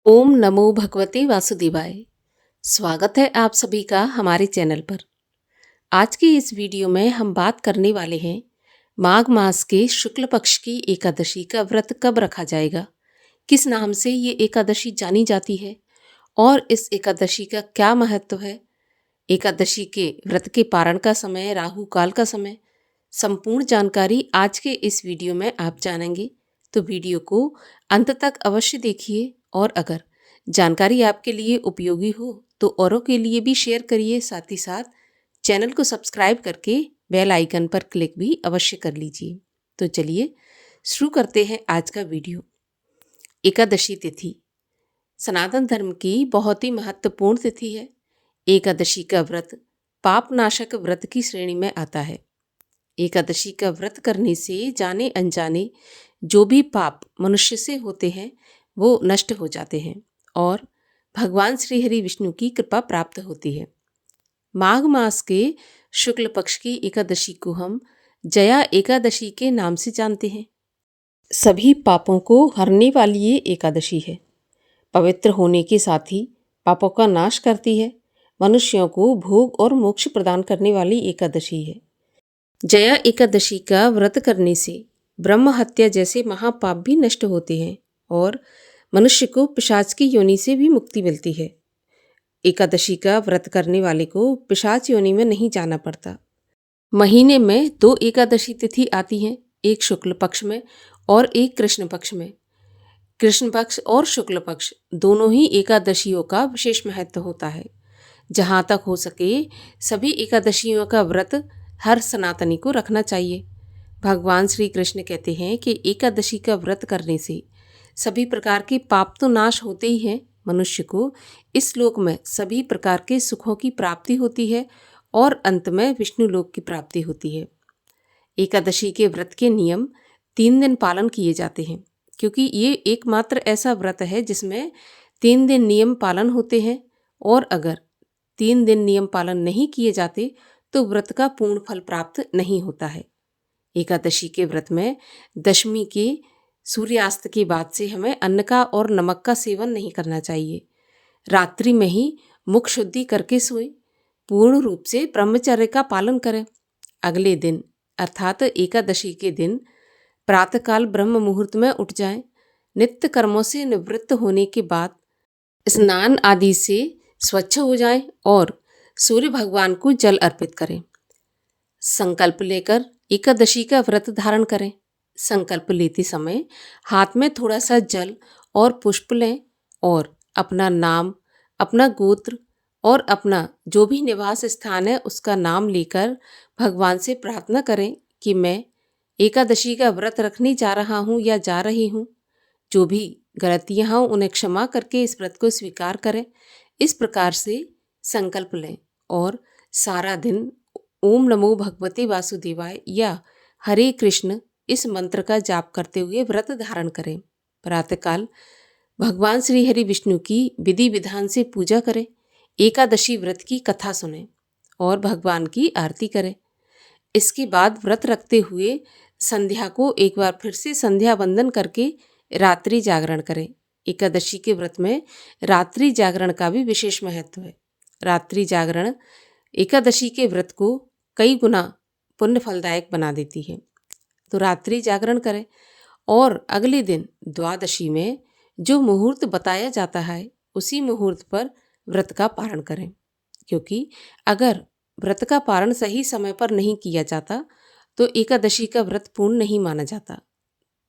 ओम नमो भगवते वासुदेवाय। स्वागत है आप सभी का हमारे चैनल पर। आज की इस वीडियो में हम बात करने वाले हैं माघ मास के शुक्ल पक्ष की एकादशी का व्रत कब रखा जाएगा, किस नाम से ये एकादशी जानी जाती है और इस एकादशी का क्या महत्व है। एकादशी के व्रत के पारण का समय, राहु काल का समय, संपूर्ण जानकारी आज के इस वीडियो में आप जानेंगे। तो वीडियो को अंत तक अवश्य देखिए और अगर जानकारी आपके लिए उपयोगी हो तो औरों के लिए भी शेयर करिए। साथ ही साथ चैनल को सब्सक्राइब करके बेल आइकन पर क्लिक भी अवश्य कर लीजिए। तो चलिए शुरू करते हैं आज का वीडियो। एकादशी तिथि सनातन धर्म की बहुत ही महत्वपूर्ण तिथि है। एकादशी का व्रत पापनाशक व्रत की श्रेणी में आता है। एकादशी का व्रत करने से जाने अनजाने जो भी पाप मनुष्य से होते हैं वो नष्ट हो जाते हैं और भगवान श्री हरि विष्णु की कृपा प्राप्त होती है। माघ मास के शुक्ल पक्ष की एकादशी को हम जया एकादशी के नाम से जानते हैं। सभी पापों को हरने वाली ये एकादशी है। पवित्र होने के साथ ही पापों का नाश करती है। मनुष्यों को भोग और मोक्ष प्रदान करने वाली एकादशी है। जया एकादशी का व्रत करने से ब्रह्म हत्या जैसे महापाप भी नष्ट होते हैं और मनुष्य को पिशाच की योनि से भी मुक्ति मिलती है। एकादशी का व्रत करने वाले को पिशाच योनि में नहीं जाना पड़ता। महीने में 2 एकादशी तिथि आती हैं, एक शुक्ल पक्ष में और एक कृष्ण पक्ष में। कृष्ण पक्ष और शुक्ल पक्ष दोनों ही एकादशियों का विशेष महत्व होता है। जहाँ तक हो सके सभी एकादशियों का व्रत हर सनातनी को रखना चाहिए। भगवान श्री कृष्ण कहते हैं कि एकादशी का व्रत करने से सभी प्रकार के पाप तो नाश होते ही हैं, मनुष्य को इस लोक में सभी प्रकार के सुखों की प्राप्ति होती है और अंत में विष्णु लोक की प्राप्ति होती है। एकादशी के व्रत के नियम 3 दिन पालन किए जाते हैं, क्योंकि ये एकमात्र ऐसा व्रत है जिसमें 3 दिन नियम पालन होते हैं और अगर 3 दिन नियम पालन नहीं किए जाते तो व्रत का पूर्ण फल प्राप्त नहीं होता है। एकादशी के व्रत में दशमी के सूर्यास्त के बाद से हमें अन्न का और नमक का सेवन नहीं करना चाहिए। रात्रि में ही मुख शुद्धि करके सोएं। पूर्ण रूप से ब्रह्मचर्य का पालन करें। अगले दिन अर्थात एकादशी के दिन प्रातःकाल ब्रह्म मुहूर्त में उठ जाएं। नित्य कर्मों से निवृत्त होने के बाद स्नान आदि से स्वच्छ हो जाएं और सूर्य भगवान को जल अर्पित करें। संकल्प लेकर एकादशी का व्रत धारण करें। संकल्प लेते समय हाथ में थोड़ा सा जल और पुष्प लें और अपना नाम, अपना गोत्र और अपना जो भी निवास स्थान है उसका नाम लेकर भगवान से प्रार्थना करें कि मैं एकादशी का व्रत रखने जा रहा हूँ या जा रही हूँ। जो भी गलतियाँ हों उन्हें क्षमा करके इस व्रत को स्वीकार करें। इस प्रकार से संकल्प लें और सारा दिन ओम नमो भगवते वासुदेवाय या हरे कृष्ण इस मंत्र का जाप करते हुए व्रत धारण करें। प्रातःकाल भगवान श्री हरि विष्णु की विधि विधान से पूजा करें। एकादशी व्रत की कथा सुनें और भगवान की आरती करें। इसके बाद व्रत रखते हुए संध्या को एक बार फिर से संध्या वंदन करके रात्रि जागरण करें। एकादशी के व्रत में रात्रि जागरण का भी विशेष महत्व है। रात्रि जागरण एकादशी के व्रत को कई गुना पुण्य फलदायक बना देती है। तो रात्रि जागरण करें और अगले दिन द्वादशी में जो मुहूर्त बताया जाता है उसी मुहूर्त पर व्रत का पारण करें, क्योंकि अगर व्रत का पारण सही समय पर नहीं किया जाता तो एकादशी का व्रत पूर्ण नहीं माना जाता।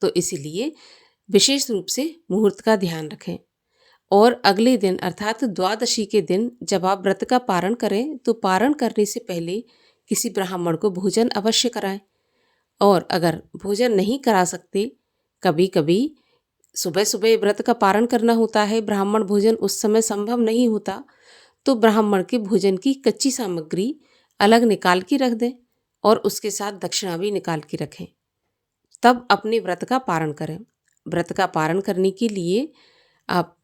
तो इसीलिए विशेष रूप से मुहूर्त का ध्यान रखें और अगले दिन अर्थात द्वादशी के दिन जब आप व्रत का पारण करें तो पारण करने से पहले किसी ब्राह्मण को भोजन अवश्य कराएं। और अगर भोजन नहीं करा सकते, कभी कभी सुबह सुबह व्रत का पारण करना होता है, ब्राह्मण भोजन उस समय संभव नहीं होता, तो ब्राह्मण के भोजन की कच्ची सामग्री अलग निकाल के रख दें और उसके साथ दक्षिणा भी निकाल के रखें। तब अपने व्रत का पारण करें। व्रत का पारण करने के लिए आप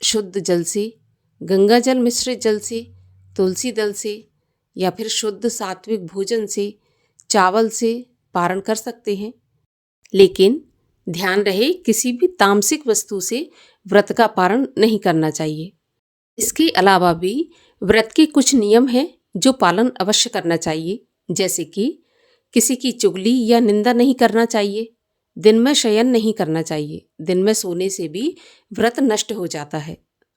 शुद्ध जल से, गंगा जल मिश्रित जल से, तुलसी दल से या फिर शुद्ध सात्विक भोजन से, चावल से पारण कर सकते हैं। लेकिन ध्यान रहे किसी भी तामसिक वस्तु से व्रत का पारण नहीं करना चाहिए। इसके अलावा भी व्रत के कुछ नियम हैं जो पालन अवश्य करना चाहिए, जैसे कि किसी की चुगली या निंदा नहीं करना चाहिए, दिन में शयन नहीं करना चाहिए, दिन में सोने से भी व्रत नष्ट हो जाता है।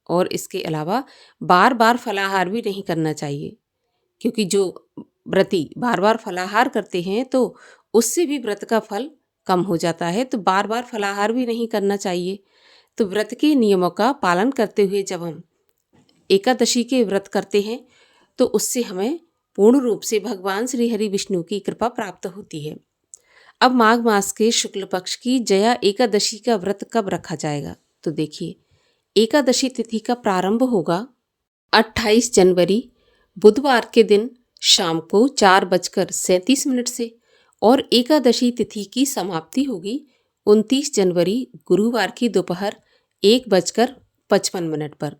और इसके अलावा बार बार फलाहार भी नहीं करना चाहिए, क्योंकि जो व्रती बार बार फलाहार करते हैं तो उससे भी व्रत का फल कम हो जाता है, तो बार बार फलाहार भी नहीं करना चाहिए। तो व्रत के नियमों का पालन करते हुए जब हम एकादशी के व्रत करते हैं तो उससे हमें पूर्ण रूप से भगवान श्री हरि विष्णु की कृपा प्राप्त होती है। अब माघ मास के शुक्ल पक्ष की जया एकादशी का व्रत कब रखा जाएगा? तो देखिए, एकादशी तिथि का प्रारंभ होगा 28 जनवरी बुधवार के दिन शाम को 4:37 से और एकादशी तिथि की समाप्ति होगी 29 जनवरी गुरुवार की दोपहर 1:55 पर।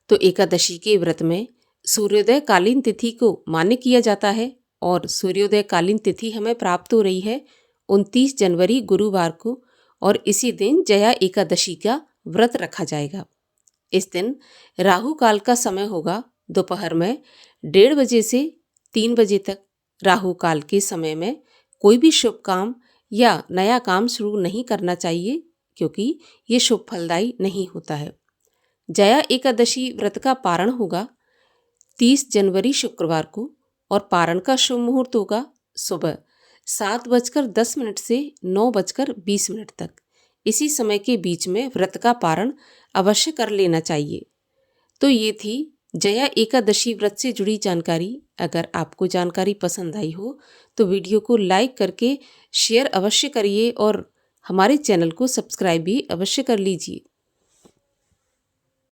तो एकादशी के व्रत में सूर्योदय कालीन तिथि को मान्य किया जाता है और सूर्योदय कालीन तिथि हमें प्राप्त हो रही है 29 जनवरी गुरुवार को, और इसी दिन जया एकादशी का व्रत रखा जाएगा। इस दिन राहु काल का समय होगा दोपहर में 1:30 बजे से 3 बजे तक। राहु काल के समय में कोई भी शुभ काम या नया काम शुरू नहीं करना चाहिए, क्योंकि ये शुभ फलदायी नहीं होता है। जया एकादशी व्रत का पारण होगा 30 जनवरी शुक्रवार को और पारण का शुभ मुहूर्त होगा सुबह 7:10 से 9:20 तक। इसी समय के बीच में व्रत का पारण अवश्य कर लेना चाहिए। तो ये थी जया एकादशी व्रत से जुड़ी जानकारी। अगर आपको जानकारी पसंद आई हो तो वीडियो को लाइक करके शेयर अवश्य करिए और हमारे चैनल को सब्सक्राइब भी अवश्य कर लीजिए।